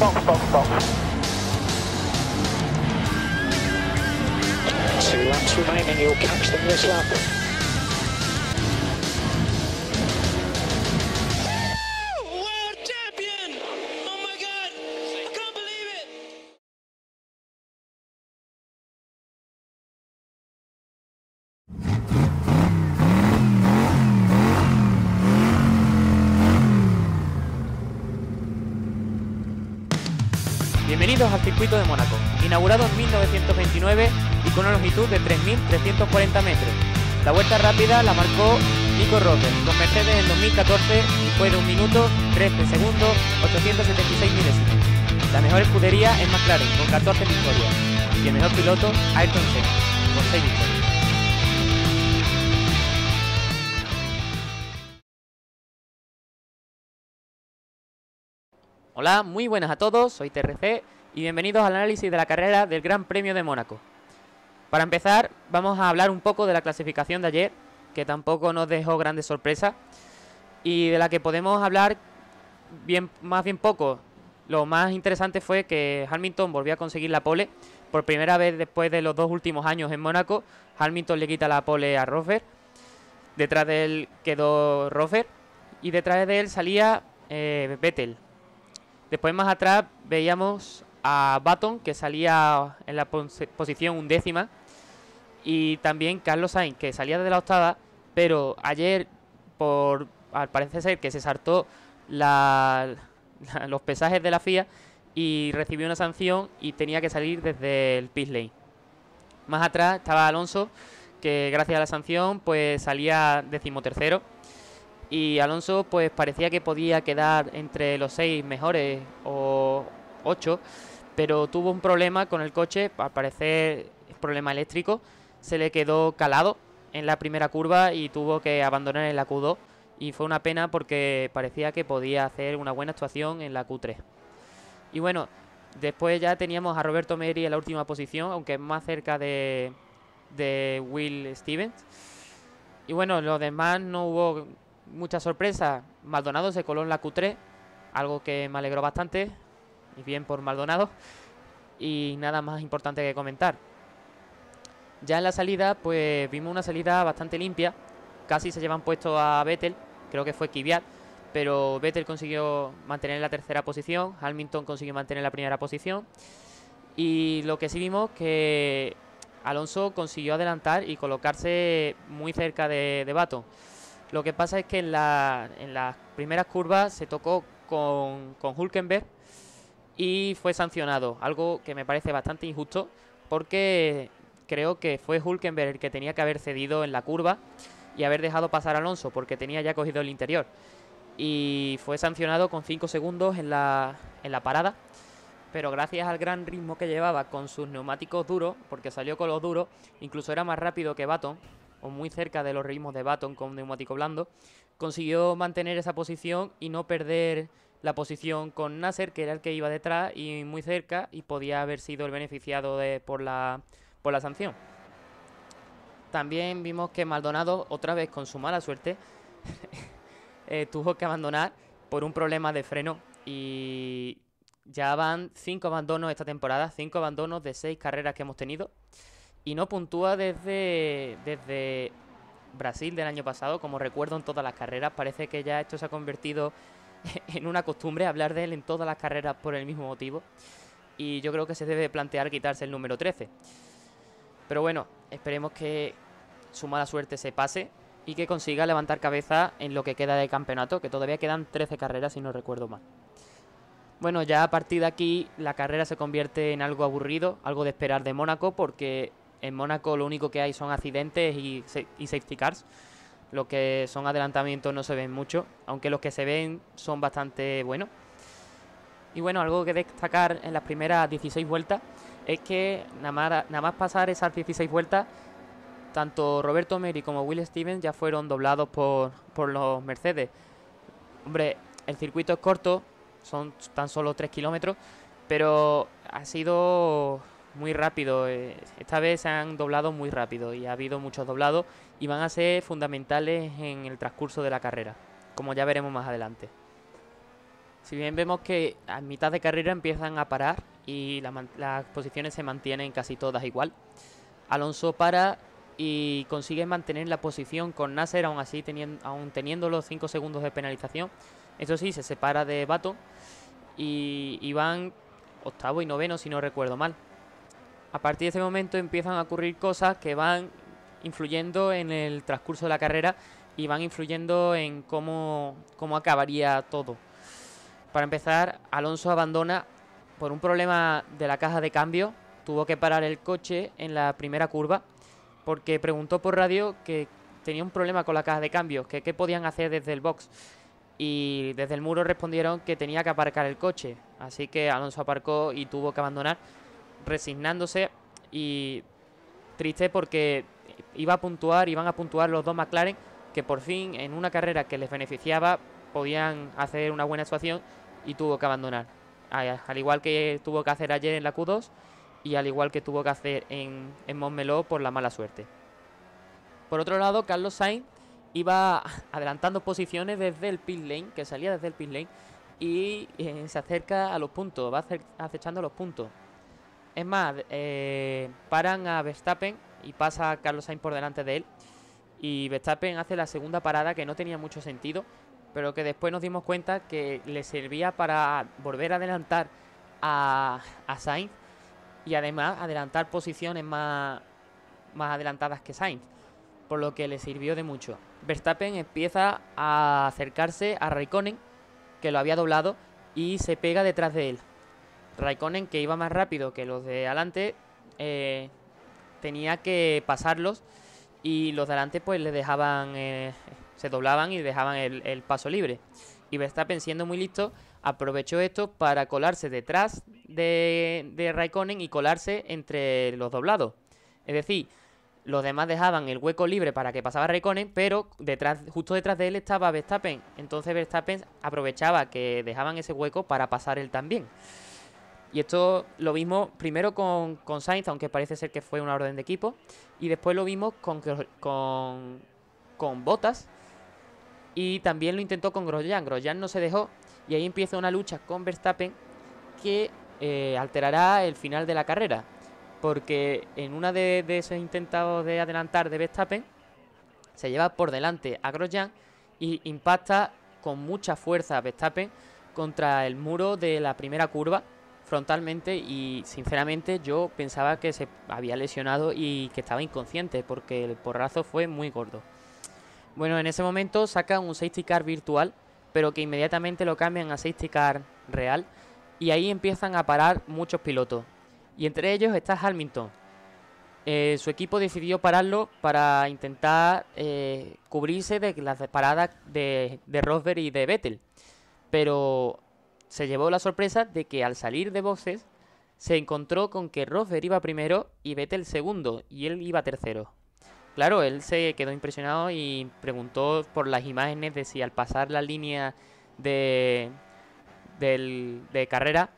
Box, box, box. 2 laps remaining, you'll catch them this lap. World champion! Oh my God! I can't believe it! Bienvenidos al circuito de Mónaco, inaugurado en 1929 y con una longitud de 3.340 metros. La vuelta rápida la marcó Nico Rosberg con Mercedes en 2014 y fue de 1 minuto, 13 segundos, 876 milésimos. La mejor escudería es McLaren con 14 victorias y el mejor piloto Ayrton Senna con 6 victorias. Hola, muy buenas a todos, soy TRC y bienvenidos al análisis de la carrera del Gran Premio de Mónaco. Para empezar, vamos a hablar un poco de la clasificación de ayer, que tampoco nos dejó grandes sorpresas, y de la que podemos hablar más bien poco. Lo más interesante fue que Hamilton volvió a conseguir la pole, por primera vez después de los 2 últimos años en Mónaco. Hamilton le quita la pole a Rosberg, detrás de él quedó Rosberg, y detrás de él salía Vettel. Después más atrás veíamos a Button, que salía en la posición 11ª, y también Carlos Sainz, que salía desde la 8ª, pero ayer, al parecer ser que se saltó los pesajes de la FIA y recibió una sanción y tenía que salir desde el pit lane. Más atrás estaba Alonso, que gracias a la sanción pues salía 13º. Y Alonso pues parecía que podía quedar entre los 6 mejores o 8, pero tuvo un problema con el coche, al parecer problema eléctrico, se le quedó calado en la primera curva y tuvo que abandonar en la Q2, y fue una pena porque parecía que podía hacer una buena actuación en la Q3. Y bueno, después ya teníamos a Roberto Merhi en la última posición, aunque más cerca de Will Stevens. Y bueno, los demás no hubo mucha sorpresa. Maldonado se coló en la Q3, algo que me alegró bastante, y bien por Maldonado, y nada más importante que comentar. Ya en la salida pues vimos una salida bastante limpia, casi se llevan puesto a Vettel, creo que fue Kvyat, pero Vettel consiguió mantener la 3ª posición, Hamilton consiguió mantener la 1ª posición, y lo que sí vimos que Alonso consiguió adelantar y colocarse muy cerca de Button. Lo que pasa es que en las primeras curvas se tocó con Hülkenberg y fue sancionado, algo que me parece bastante injusto porque creo que fue Hülkenberg el que tenía que haber cedido en la curva y haber dejado pasar a Alonso porque tenía ya cogido el interior, y fue sancionado con 5 segundos en la parada, pero gracias al gran ritmo que llevaba con sus neumáticos duros, porque salió con los duros, incluso era más rápido que Button, o muy cerca de los ritmos de Button con neumático blando, consiguió mantener esa posición y no perder la posición con Nasser, que era el que iba detrás y muy cerca, y podía haber sido el beneficiado por la sanción. También vimos que Maldonado, otra vez con su mala suerte, tuvo que abandonar por un problema de freno, y ya van 5 abandonos esta temporada, 5 abandonos de 6 carreras que hemos tenido. Y no puntúa desde Brasil del año pasado, como recuerdo en todas las carreras. Parece que ya esto se ha convertido en una costumbre, hablar de él en todas las carreras por el mismo motivo. Y yo creo que se debe plantear quitarse el número 13. Pero bueno, esperemos que su mala suerte se pase y que consiga levantar cabeza en lo que queda de campeonato, que todavía quedan 13 carreras si no recuerdo mal. Bueno, ya a partir de aquí la carrera se convierte en algo aburrido, algo de esperar de Mónaco, porque en Mónaco lo único que hay son accidentes y safety cars. Lo que son adelantamientos no se ven mucho, aunque los que se ven son bastante buenos. Y bueno, algo que destacar en las primeras 16 vueltas es que nada más pasar esas 16 vueltas, tanto Roberto Merhi como Will Stevens ya fueron doblados por los Mercedes. Hombre, el circuito es corto, son tan solo 3 kilómetros, pero ha sido muy rápido. Esta vez se han doblado muy rápido y ha habido muchos doblados y van a ser fundamentales en el transcurso de la carrera, como ya veremos más adelante. Si bien vemos que a mitad de carrera empiezan a parar y las posiciones se mantienen casi todas igual, Alonso para y consigue mantener la posición con Nasser, aún así aún teniendo los 5 segundos de penalización. Eso sí, se separa de Button y van octavo y noveno, si no recuerdo mal. A partir de ese momento empiezan a ocurrir cosas que van influyendo en el transcurso de la carrera y van influyendo en cómo acabaría todo. Para empezar, Alonso abandona por un problema de la caja de cambio. Tuvo que parar el coche en la primera curva porque preguntó por radio que tenía un problema con la caja de cambio, que qué podían hacer desde el box. Y desde el muro respondieron que tenía que aparcar el coche. Así que Alonso aparcó y tuvo que abandonar, resignándose y triste porque iban a puntuar los dos McLaren, que por fin en una carrera que les beneficiaba podían hacer una buena actuación, y tuvo que abandonar. Al igual que tuvo que hacer ayer en la Q2 y al igual que tuvo que hacer en Montmeló por la mala suerte. Por otro lado, Carlos Sainz iba adelantando posiciones desde el pit lane, que salía desde el pit lane, y se acerca a los puntos, va acechando los puntos. Es más, paran a Verstappen y pasa a Carlos Sainz por delante de él. Y Verstappen hace la segunda parada, que no tenía mucho sentido, pero que después nos dimos cuenta que le servía para volver a adelantar a Sainz y además adelantar posiciones más adelantadas que Sainz, por lo que le sirvió de mucho. Verstappen empieza a acercarse a Raikkonen, que lo había doblado, y se pega detrás de él. Raikkonen, que iba más rápido que los de adelante, tenía que pasarlos, y los de adelante pues le dejaban, se doblaban y dejaban el paso libre. Y Verstappen, siendo muy listo, aprovechó esto para colarse detrás de Raikkonen y colarse entre los doblados. Es decir, los demás dejaban el hueco libre para que pasara Raikkonen, pero justo detrás de él estaba Verstappen. Entonces Verstappen aprovechaba que dejaban ese hueco para pasar él también. Y esto lo vimos primero con Sainz, aunque parece ser que fue una orden de equipo. Y después lo vimos con Bottas. Y también lo intentó con Grosjean. Grosjean no se dejó. Y ahí empieza una lucha con Verstappen que alterará el final de la carrera. Porque en una de esos intentos de adelantar de Verstappen, se lleva por delante a Grosjean y impacta con mucha fuerza a Verstappen contra el muro de la primera curva frontalmente, y sinceramente yo pensaba que se había lesionado y que estaba inconsciente porque el porrazo fue muy gordo. Bueno, en ese momento sacan un safety car virtual, pero que inmediatamente lo cambian a safety car real, y ahí empiezan a parar muchos pilotos, y entre ellos está Hamilton. Su equipo decidió pararlo para intentar cubrirse de las paradas de Rosberg y de Vettel, pero se llevó la sorpresa de que al salir de boxes se encontró con que Rosberg iba primero y Vettel segundo, y él iba tercero. Claro, él se quedó impresionado y preguntó por las imágenes de si al pasar la línea de carrera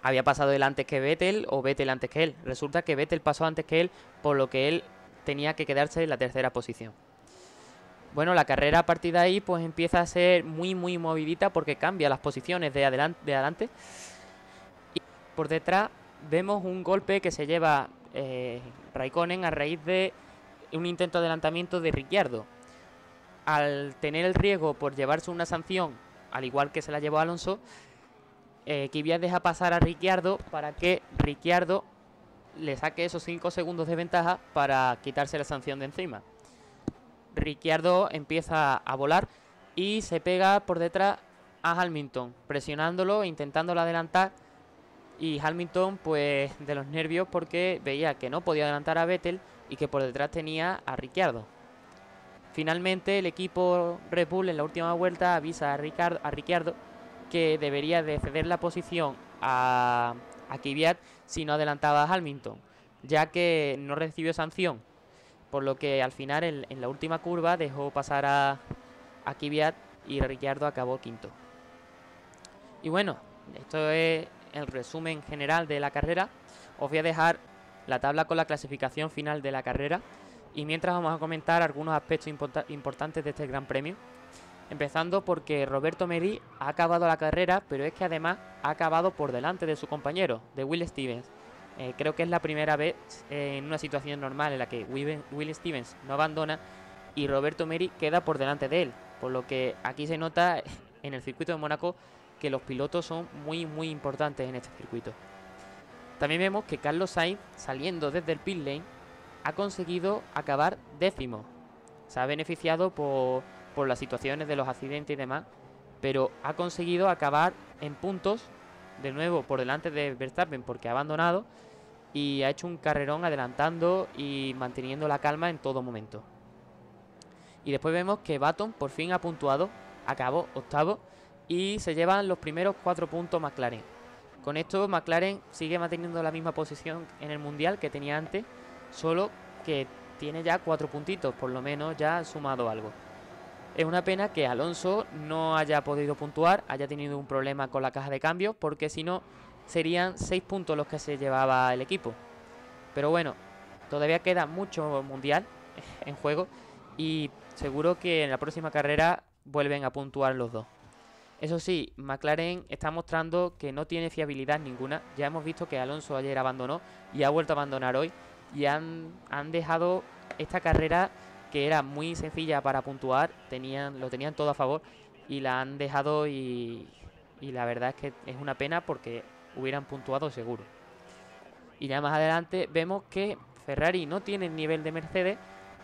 había pasado él antes que Vettel o Vettel antes que él. Resulta que Vettel pasó antes que él, por lo que él tenía que quedarse en la tercera posición. Bueno, la carrera a partir de ahí pues empieza a ser muy movidita porque cambia las posiciones de adelante. Y por detrás vemos un golpe que se lleva Raikkonen a raíz de un intento de adelantamiento de Ricciardo. Al tener el riesgo por llevarse una sanción, al igual que se la llevó Alonso, Kvyat deja pasar a Ricciardo para que Ricciardo le saque esos 5 segundos de ventaja para quitarse la sanción de encima. Ricciardo empieza a volar y se pega por detrás a Hamilton, presionándolo e intentándolo adelantar, y Hamilton pues de los nervios porque veía que no podía adelantar a Vettel y que por detrás tenía a Ricciardo. Finalmente el equipo Red Bull en la última vuelta avisa a Ricciardo que debería de ceder la posición a Kvyat si no adelantaba a Hamilton, ya que no recibió sanción, por lo que al final en la última curva dejó pasar a Kvyat y Ricciardo acabó quinto. Y bueno, esto es el resumen general de la carrera. Os voy a dejar la tabla con la clasificación final de la carrera, y mientras vamos a comentar algunos aspectos importantes de este Gran Premio. Empezando porque Roberto Merhi ha acabado la carrera, pero es que además ha acabado por delante de su compañero, de Will Stevens. Creo que es la primera vez en una situación normal en la que Will Stevens no abandona y Roberto Merhi queda por delante de él. Por lo que aquí se nota en el circuito de Mónaco que los pilotos son muy importantes en este circuito. También vemos que Carlos Sainz, saliendo desde el pit lane, ha conseguido acabar décimo. Se ha beneficiado por las situaciones de los accidentes y demás, pero ha conseguido acabar en puntos, de nuevo por delante de Verstappen porque ha abandonado, y ha hecho un carrerón adelantando y manteniendo la calma en todo momento. Y después vemos que Button por fin ha puntuado, acabó octavo y se llevan los primeros 4 puntos McLaren. Con esto McLaren sigue manteniendo la misma posición en el Mundial que tenía antes, solo que tiene ya 4 puntitos, por lo menos ya ha sumado algo. Es una pena que Alonso no haya podido puntuar, haya tenido un problema con la caja de cambios, porque si no serían 6 puntos los que se llevaba el equipo. Pero bueno, todavía queda mucho Mundial en juego y seguro que en la próxima carrera vuelven a puntuar los dos. Eso sí, McLaren está mostrando que no tiene fiabilidad ninguna. Ya hemos visto que Alonso ayer abandonó y ha vuelto a abandonar hoy. Y han dejado esta carrera que era muy sencilla para puntuar. Lo tenían todo a favor y la han dejado y la verdad es que es una pena porque hubieran puntuado seguro. Y ya más adelante vemos que Ferrari no tiene el nivel de Mercedes,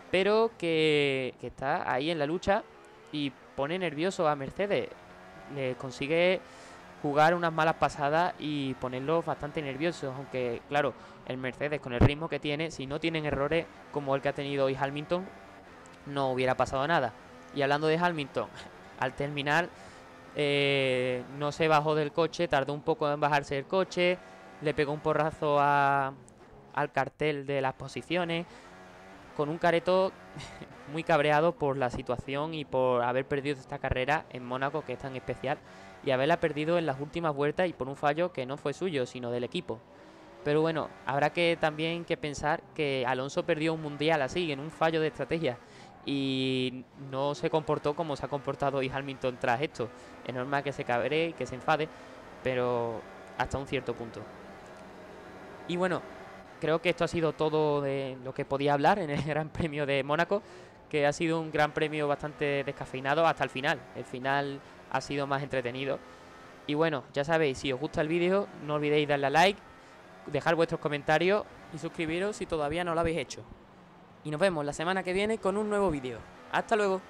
pero que está ahí en la lucha y pone nervioso a Mercedes. Le consigue jugar unas malas pasadas y ponerlos bastante nerviosos, aunque claro, el Mercedes con el ritmo que tiene, si no tienen errores como el que ha tenido hoy Hamilton, no hubiera pasado nada. Y hablando de Hamilton, al terminar no se bajó del coche, tardó un poco en bajarse del coche, le pegó un porrazo al cartel de las posiciones, con un careto muy cabreado por la situación y por haber perdido esta carrera en Mónaco, que es tan especial, y haberla perdido en las últimas vueltas y por un fallo que no fue suyo, sino del equipo. Pero bueno, habrá que también que pensar que Alonso perdió un mundial así, en un fallo de estrategia, y no se comportó como se ha comportado hoy Hamilton tras esto. Es normal que se cabree y que se enfade, pero hasta un cierto punto. Y bueno, creo que esto ha sido todo de lo que podía hablar en el Gran Premio de Mónaco, que ha sido un Gran Premio bastante descafeinado hasta el final. El final ha sido más entretenido. Y bueno, ya sabéis, si os gusta el vídeo, no olvidéis darle a like, dejar vuestros comentarios y suscribiros si todavía no lo habéis hecho. Y nos vemos la semana que viene con un nuevo vídeo. ¡Hasta luego!